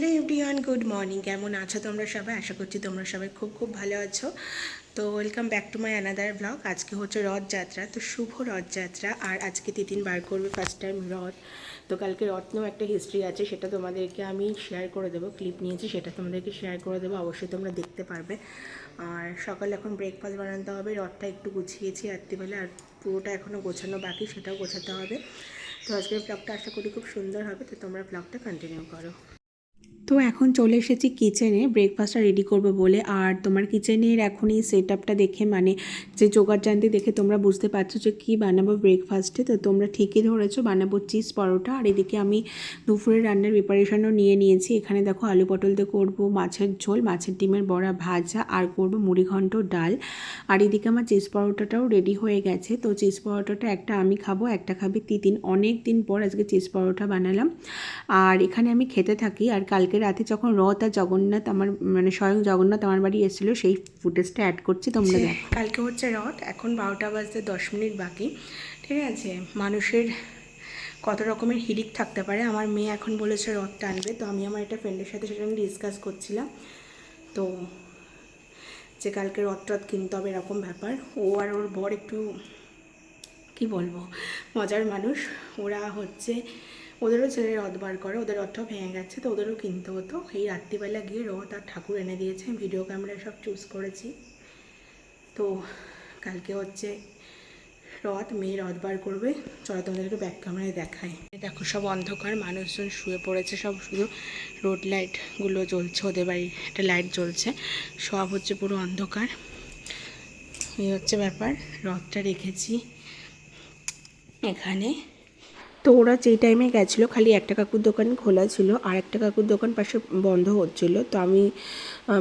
Hello everyone, good morning. কেমন আছো তোমরা সবাই? আশা করছি তোমরা সবাই খুব খুব ভালো আছো। তো welcome back to my another blog. আজকে হচ্ছে রথযাত্রা, তো শুভ রথযাত্রা। আর আজকে তিতিন বার করবে ফার্স্ট টাইম রথ। তো কালকে রথ নিয়েও একটা হিস্ট্রি আছে, সেটা তোমাদেরকে আমি শেয়ার করে দেবো। ক্লিপ নিয়েছি, সেটা তোমাদেরকে শেয়ার করে দেবো, অবশ্যই তোমরা দেখতে পারবে। আর সকালে এখন ব্রেকফাস্ট বানাতে হবে। রথটা একটু গুছিয়েছি রাত্রিবেলা, আর পুরোটা এখনও গোছানো বাকি, সেটাও গোছাতে হবে। তো আজকের ব্লগটা আশা করি খুব সুন্দর হবে, তো তোমরা ব্লগটা কন্টিনিউ করো। তো এখন চলে এসেছি কিচেনে ব্রেকফাস্টটা রেডি করবো বলে। আর তোমার কিচেনের এখন এই সেট আপটা দেখে, মানে যে জোগাড়জান্তি দেখে তোমরা বুঝতে পারছো যে কী বানাবো ব্রেকফাস্টে। তো তোমরা ঠিকই ধরেছো, বানাবো চিজ পরোটা। আর এদিকে আমি দুপুরের রান্নার প্রিপারেশনও নিয়ে নিয়েছি। এখানে দেখো আলু পটল দিয়ে করবো মাছের ঝোল, মাছের ডিমের বড়া ভাজা, আর করবো মুড়িঘণ্ট ডাল। আর এদিকে আমার চিজ পরোটাটাও রেডি হয়ে গেছে। তো চিজ পরোটাটা একটা আমি খাবো, একটা খাবে তিতিন। অনেক দিন পর আজকে চিজ পরোটা বানালাম। আর এখানে আমি খেতে থাকি। আর কালকে রাতে যখন রথ আর জগন্নাথ, আমার মানে স্বয়ং জগন্নাথ আমার বাড়ি এসেছিলো, সেই ফুটেজটা অ্যাড করছি তোমরা দেখো। কালকে হচ্ছে রথ, এখন 12টা বাজতে 10 মিনিট বাকি। ঠিক আছে, মানুষের কত রকমের হিড়িক থাকতে পারে। আমার মেয়ে এখন বলেছে রথ টানবে, তো আমি আমার একটা ফ্রেন্ডের সাথে সেটা আমি ডিসকাস করছিলাম। তো যে কালকে রথ টথ কিনতে হবে এরকম ব্যাপার। ও আর ওর বর একটু কি বলবো, মজার মানুষ। ওরা হচ্ছে, ওদেরও ছেলে রথ বার করে, ওদের রথটাও ভেঙে গেছে, তো ওদেরও কিনতে হতো। এই রাত্রিবেলা গিয়ে রথ আর ঠাকুর এনে দিয়েছে। ভিডিও ক্যামেরা সব চুজ করেছি। তো কালকে হচ্ছে রথ, মেয়ে রথ বার করবে। চলো তোমাদের একটু ব্যাক ক্যামেরায় দেখায়। দেখো সব অন্ধকার, মানুষজন শুয়ে পড়েছে সব, শুধু রোড লাইটগুলো জ্বলছে, ওদের বাড়ির একটা লাইট জ্বলছে, সব হচ্ছে পুরো অন্ধকার। এই হচ্ছে ব্যাপার। রথটা রেখেছি এখানে। তো ওরা যেই টাইমে গেছিলো, খালি একটা কাকুর দোকান খোলা ছিল, আর একটা কাকুর দোকান পাশে বন্ধ হচ্ছিলো। তো আমি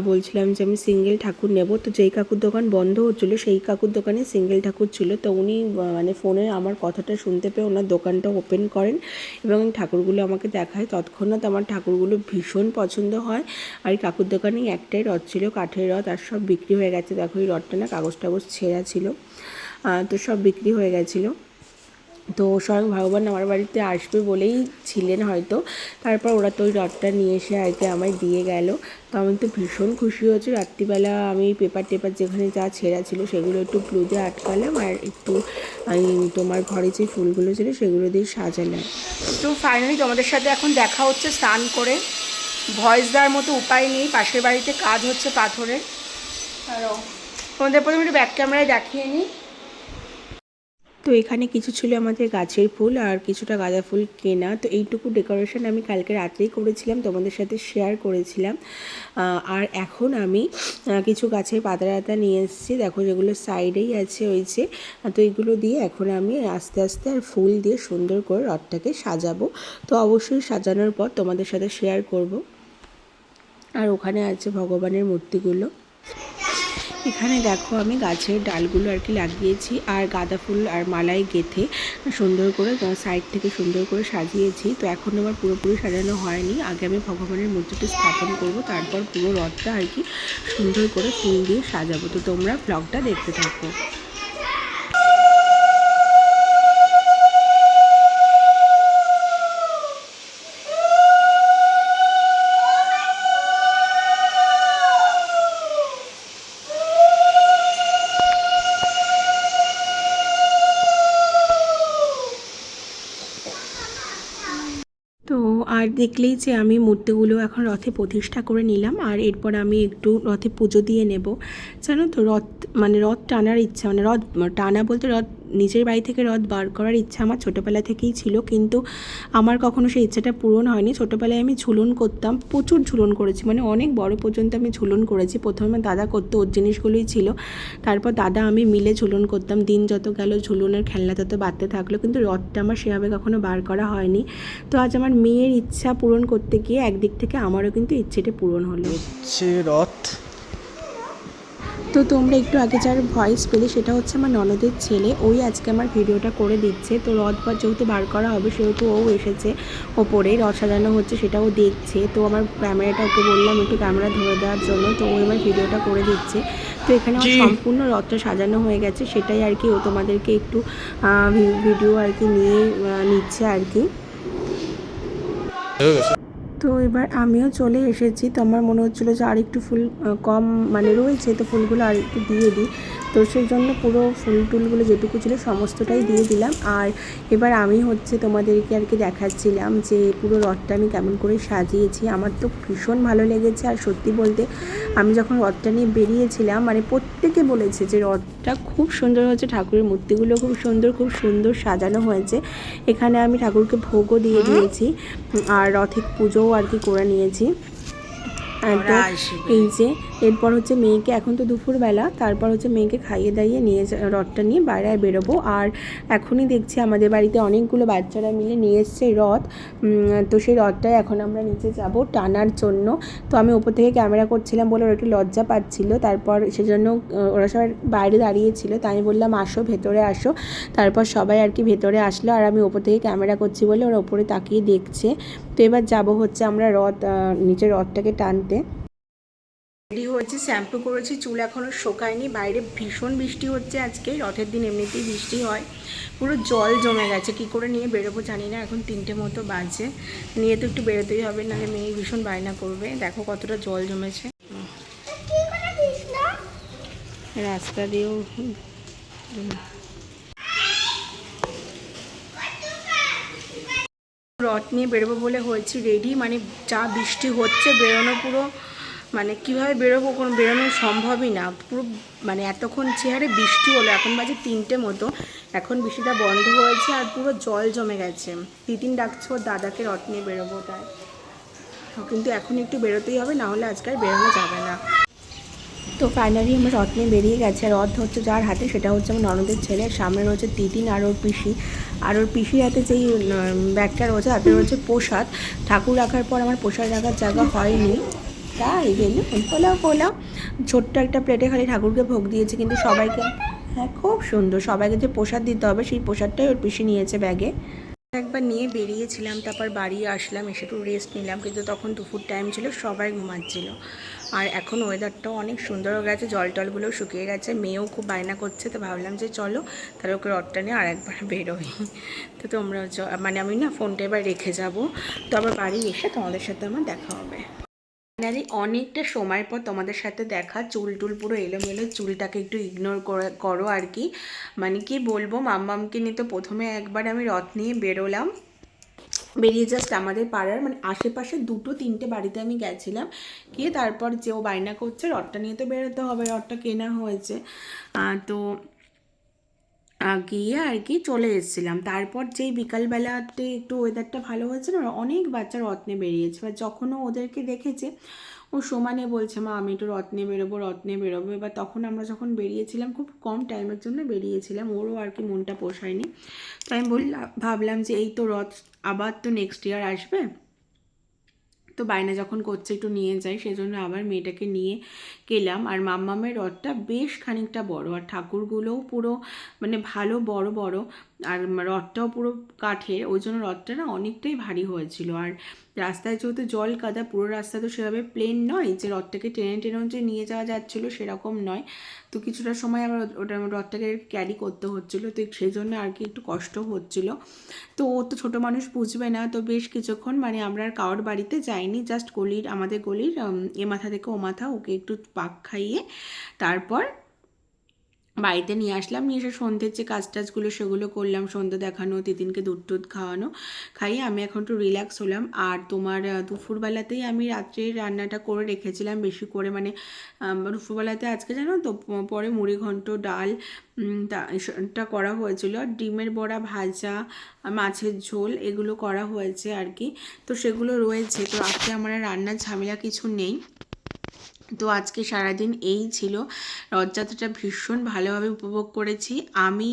বলছিলাম যে আমি সিঙ্গেল ঠাকুর নেব। তো যেই কাকুর দোকান বন্ধ হচ্ছিলো সেই কাকুর দোকানে সিঙ্গেল ঠাকুর ছিল। তো উনি মানে ফোনে আমার কথাটা শুনতে পেয়ে ওনার দোকানটা ওপেন করেন এবং ঠাকুরগুলো আমাকে দেখায়। তৎক্ষণাৎ আমার ঠাকুরগুলো ভীষণ পছন্দ হয়। আর এই কাকুর দোকানেই একটাই রথ ছিল, কাঠের রথ, আর সব বিক্রি হয়ে গেছে। দেখো এই রথটা না কাগজ টাগজ ছেঁড়া ছিল, তো সব বিক্রি হয়ে গেছিলো। তো স্বয়ং ভগবান আমার বাড়িতে আসবে বলেই ছিলেন হয়তো। তারপর ওরা তো ওই রথটা নিয়ে এসে আর কি আমায় দিয়ে গেল। তো আমি তো ভীষণ খুশি হয়েছি। রাত্রিবেলা আমি পেপার টেপার যেখানে যা ছেঁড়া ছিল সেগুলো একটু গ্লু দিয়ে আটকালাম, আর একটু তোমার ঘরে যে ফুলগুলো ছিল সেগুলো দিয়ে সাজালাম। তো ফাইনালি তোমাদের সাথে এখন দেখা হচ্ছে স্নান করে। ভয়েস দেওয়ার মতো উপায় নেই, পাশের বাড়িতে কাজ হচ্ছে পাথরের। আর তোমাদের প্রথমে একটু ব্যাক ক্যামেরায় দেখিয়ে নিই। তো এখানে কিছু ছিল আমাদের গাছের ফুল, আর কিছুটা গাঁদা ফুল কেনা। তো এইটুকু ডেকোরেশন আমি কালকে রাতেই করেছিলাম, তোমাদের সাথে শেয়ার করেছিলাম। আর এখন আমি কিছু গাছের পাতা নিয়ে এসেছি, দেখো যেগুলো সাইডেই আছে ওই যে। তো এইগুলো দিয়ে এখন আমি আস্তে আস্তে আর ফুল দিয়ে সুন্দর করে রথটাকে সাজাবো। তো অবশ্যই সাজানোর পর তোমাদের সাথে শেয়ার করব। আর ওখানে আছে ভগবানের মূর্তিগুলো। এখানে দেখো আমি গাছের ডালগুলো আর কি লাগিয়েছি, আর গাঁদা ফুল আর মালায় গেঁথে সুন্দর করে সাইড থেকে সুন্দর করে সাজিয়েছি। তো এখন আমার পুরোপুরি সাজানো হয়নি, আগে আমি ভগবানের মূর্তিটা স্থাপন করব, তারপর পুরো রথটা আর কি সুন্দর করে ফুল দিয়ে সাজাবো। তো তোমরা ব্লগটা দেখতে থাকো। তো আর দেখলেই যে আমি মূর্তিগুলো এখন রথে প্রতিষ্ঠা করে নিলাম। আর এরপর আমি একটু রথে পুজো দিয়ে নেব। জানো তো রথ মানে রথ টানার ইচ্ছা, মানে রথ টানা বলতে রথ নিজের বাড়ি থেকে রথ বার করার ইচ্ছা আমার ছোটোবেলা থেকেই ছিল, কিন্তু আমার কখনো সেই ইচ্ছাটা পূরণ হয়নি। ছোটোবেলায় আমি ঝুলন করতাম, প্রচুর ঝুলন করেছি, মানে অনেক বড় পর্যন্ত আমি ঝুলন করেছি। প্রথমে দাদা করতো, ওর জিনিসগুলোই ছিল। তারপর দাদা আমি মিলে ঝুলন করতাম। দিন যত গেল ঝুলনের খেলনা তত বাড়তে থাকলো, কিন্তু রথটা আমার সেভাবে কখনো বার করা হয়নি। তো আজ আমার মেয়ের ইচ্ছা পূরণ করতে গিয়ে একদিক থেকে আমারও কিন্তু ইচ্ছেটা পূরণ হলো। হচ্ছে রথ। তো তোমরা একটু আগে যার ভয়েস পেলে সেটা হচ্ছে আমার ননদের ছেলে, ওই আজকে আমার ভিডিওটা করে দিচ্ছে। তো রথ বা যেহেতু বার করা হবে সেহেতু ও এসেছে ওপরে, রথ সাজানো হচ্ছে সেটাও দেখছে। তো আমার ক্যামেরাটা ওকে বললাম একটু ক্যামেরা ধরে দেওয়ার জন্য, তো ও আমার ভিডিওটা করে দিচ্ছে। তো এখানে আমার সম্পূর্ণ রথটা সাজানো হয়ে গেছে, সেটাই আর কি ও তোমাদেরকে একটু ভিডিও আর কি নিয়ে নিচ্ছে আর কি। তো এবার আমিও চলে এসেছি। তো আমার মনে হচ্ছিলো যে আর একটু ফুল কম মানে রয়েছে, তো ফুলগুলো আর একটু দিয়ে দিই। তো সেই জন্য পুরো ফুল টুলগুলো যেটুকু ছিল সমস্তটাই দিয়ে দিলাম। আর এবার আমি তোমাদেরকে আর কি দেখাচ্ছিলাম যে পুরো রথটা আমি কেমন করে সাজিয়েছি। আমার তো ভীষণ ভালো লেগেছে। আর সত্যি বলতে আমি যখন রথটা নিয়ে বেরিয়েছিলাম মানে প্রত্যেকে বলেছে যে রথটা খুব সুন্দর হয়েছে, ঠাকুরের মূর্তিগুলো খুব সুন্দর সাজানো হয়েছে। এখানে আমি ঠাকুরকে ভোগও দিয়ে দিয়েছি আর রথে পুজোও আর কি করে নিয়েছি। তো এই যে এরপর মেয়েকে, এখন তো দুপুরবেলা, তারপর মেয়েকে খাইয়ে দাইয়ে নিয়ে রথটা নিয়ে বাইরে বেরোবো। আর এখনই দেখছি আমাদের বাড়িতে অনেকগুলো বাচ্চারা মিলে নিয়ে এসছে রথ। তো সেই রথটাই এখন আমরা নিচে যাব টানার জন্য। তো আমি ওপর থেকে ক্যামেরা করছিলাম বলে ওরা একটু লজ্জা পাচ্ছিল, তারপর সেজন্য ওরা সবাই বাইরে দাঁড়িয়েছিল। তাই আমি বললাম আসো, ভেতরে আসো। তারপর সবাই আর কি ভেতরে আসলো, আর আমি ওপর থেকে ক্যামেরা করছি বলে ওরা ওপরে তাকিয়ে দেখছে। তো এবার যাবো আমরা নিচে রথটাকে টানতে। রেডি হয়েছি, শ্যাম্পু করেছি, চুল এখনও শোকায়নি। বাইরে ভীষণ বৃষ্টি হচ্ছে আজকে, রথের দিন এমনিতেই বৃষ্টি হয়। পুরো জল জমে গেছে, কি করে নিয়ে বেরোবো জানি না। এখন 3টে মতো বাজে, নিয়ে তো একটু বেরোতেই হবে, নাহলে মেয়ে ভীষণ বায়না করবে। দেখো কতটা জল জমেছে রাস্তা দিয়েও। রথ নিয়ে বেরোবো বলে হয়েছি রেডি, মানে যা বৃষ্টি হচ্ছে বেরোনো পুরো মানে কীভাবে বেরোবো, কোনো বেরোনো সম্ভবই না। পুরো মানে এতক্ষণ চেহারে বৃষ্টি হলো, এখন বাজে 3টে মতো, এখন বৃষ্টিটা বন্ধ হয়েছে আর পুরো জল জমে গেছে। তিতিন ডাকছে ওর দাদাকে রথ নিয়ে বেরোবো, তাই কিন্তু এখন একটু বেরোতেই হবে, না হলে আজকাল বেরোনো যাবে না। তো ফাইনালি আমরা রথ নিয়ে বেরিয়ে গেছে। রথ যার হাতে সেটা আমার ননদের ছেলে, সামনে রয়েছে তিতিন আর ওর পিসি। আর ওর পিসির হাতে যেই ব্যাগটা রয়েছে তাতে রয়েছে প্রসাদ। ঠাকুর রাখার পর আমার প্রসাদ রাখার জায়গা হয়নি, তাই পোলাও ছোট্ট একটা প্লেটে খালি ঠাকুরকে ভোগ দিয়েছে, কিন্তু সবাইকে, হ্যাঁ খুব সুন্দর, সবাইকে যে প্রসাদ দিতে হবে সেই প্রসাদটাই ওর পিসি নিয়েছে ব্যাগে। একবার নিয়ে বেরিয়েছিলাম, তারপর বাড়ি আসলাম, এসে একটু রেস্ট নিলাম, কিন্তু তখন দুপুর টাইম ছিল, সবাই ঘুমাচ্ছিল। আর এখন ওয়েদারটাও অনেক সুন্দর হয়ে গেছে, জল টলগুলোও শুকিয়ে গেছে, মেয়েও খুব বায়না করছে। তো ভাবলাম যে চলো তাহলে ওকে রথটা নিয়ে আরেকবার বেরোই। তো তোমরা মানে আমি না ফোনটা এবার রেখে যাব, তো আবার বাড়ি এসে তোমাদের সাথে আমার দেখা হবে। ফাইনালি অনেকটা সময়ের পর তোমাদের সাথে দেখা। চুল টুল পুরো এলোমেলো, চুলটাকে একটু ইগনোর করো আর কি। মানে কি বলবো, মাম্মামকে নিয়ে তো প্রথমে একবার আমি রথ নিয়ে বেরোলাম, বেরিয়ে জাস্ট আমাদের পাড়ার মানে আশেপাশে 2-3টে বাড়িতে আমি গেছিলাম, গিয়ে তারপর যে ও বায়না করছে রথটা নিয়ে তো বেরোতে হবে, রথটা কেনা হয়েছে, তো গিয়ে আর কি চলে এসেছিলাম। তারপর যেই বিকালবেলাতে একটু ওয়েদারটা ভালো হয়েছে না, অনেক বাচ্চা রথ নিয়ে বেরিয়েছে। এবার যখনও ওদেরকে দেখেছে ও সমানে বলছে মা আমি একটু রথ নিয়ে বেরোবো। এবার তখন আমরা যখন বেরিয়েছিলাম খুব কম টাইমের জন্য বেরিয়েছিলাম, ওরও আর কি মনটা পোষায়নি। তো আমি ভাবলাম যে এই তো রথ আবার তো নেক্সট ইয়ার আসবে, তো বায়না যখন করছে একটু নিয়ে যাই, সেজন্য আবার মেয়েটাকে নিয়ে গেলাম। আর মাম্মামের রথটা বেশ খানিকটা বড়, আর ঠাকুরগুলোও পুরো মানে ভালো বড় বড়, আর রথটাও পুরো কাঠের, ওই জন্য রথটা না অনেকটাই ভারী হয়েছিল। আর রাস্তায় যেহেতু জল কাদা, পুরো রাস্তা তো সেভাবে প্লেন নয় যে রথটাকে টেনে টেনে যে নিয়ে যাওয়া যাচ্ছিলো সেরকম নয়। তো কিছুটা সময় আমার রথটাকে ক্যারি করতে হচ্ছিলো, তো সেই জন্য আর কি একটু কষ্ট হচ্ছিলো। তো ও তো ছোটো মানুষ বুঝবে না, তো বেশ কিছুক্ষণ মানে আমরা আর কারোর বাড়িতে যাইনি, জাস্ট আমাদের গলির এ মাথা থেকে ও মাথা ওকে একটু পাক খাইয়ে তারপর বাড়িতে নিয়ে আসলাম। নিয়ে এসে সন্ধ্যের যে কাজ টাজগুলো সেগুলো করলাম, সন্ধ্যে দেখানো, তিতিনকে দুধ টুধ খাওয়ানো, খাইয়ে আমি এখন একটু রিল্যাক্স হলাম। আর তোমার দুপুরবেলাতেই আমি রাত্রে রান্নাটা করে রেখেছিলাম বেশি করে, মানে দুপুরবেলাতে আজকে জানো তো পরে মুড়ি ঘন্ট, ডাল টা করা হয়েছিল, ডিমের বড়া ভাজা, মাছের ঝোল এগুলো করা হয়েছে আর কি। তো সেগুলো রয়েছে, তো আজকে আমার রান্নার ঝামেলা কিছু নেই। তো আজকে সারাদিন এই ছিল। রথযাত্রাটা ভীষণ ভালোভাবে উপভোগ করেছি আমি।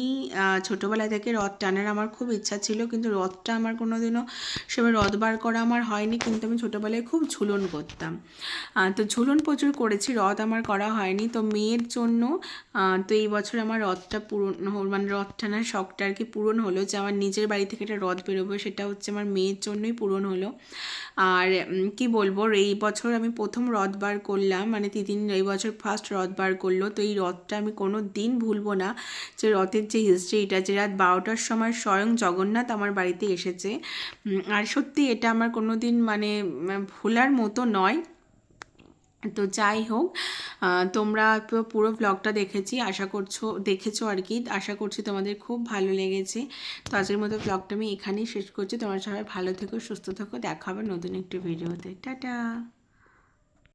ছোটোবেলা থেকে রথ টানার আমার খুব ইচ্ছা ছিল, কিন্তু রথটা আমার কোনোদিনও সেভাবে রথ বার করা আমার হয়নি, কিন্তু আমি ছোটোবেলায় খুব ঝুলন করতাম। তো ঝুলন প্রচুর করেছি, রথ আমার করা হয়নি। তো মেয়ের জন্য তো এই বছর আমার রথটা পূরণ মানে রথ টানার শখটা আর কি পূরণ হলো, যে আমার নিজের বাড়ি থেকে একটা রথ বেরোবে, সেটা আমার মেয়ের জন্যই পূরণ হলো। আর কি বলবো, এই বছর আমি প্রথম রথ বার করলাম, মানে তিতিন এই বছর ফার্স্ট রথ বার করলো। তো এই রথটা আমি কোনো দিন ভুলবো না, যে রথের যে হিস্ট্রিটা, যে রাত 12টার সময় স্বয়ং জগন্নাথ আমার বাড়িতে এসেছে। আর সত্যি এটা আমার কোনো দিন মানে ভোলার মতো নয়। তো যাই হোক, তোমরা তো পুরো ব্লগটা দেখেছো আর কি। আশা করছি তোমাদের খুব ভালো লেগেছে। তো আজকের মতো ব্লগটা আমি এখানেই শেষ করছি। তোমরা সবাই ভালো থেকো, সুস্থ থেকো, দেখা হবে নতুন একটি ভিডিওতে। টাটা।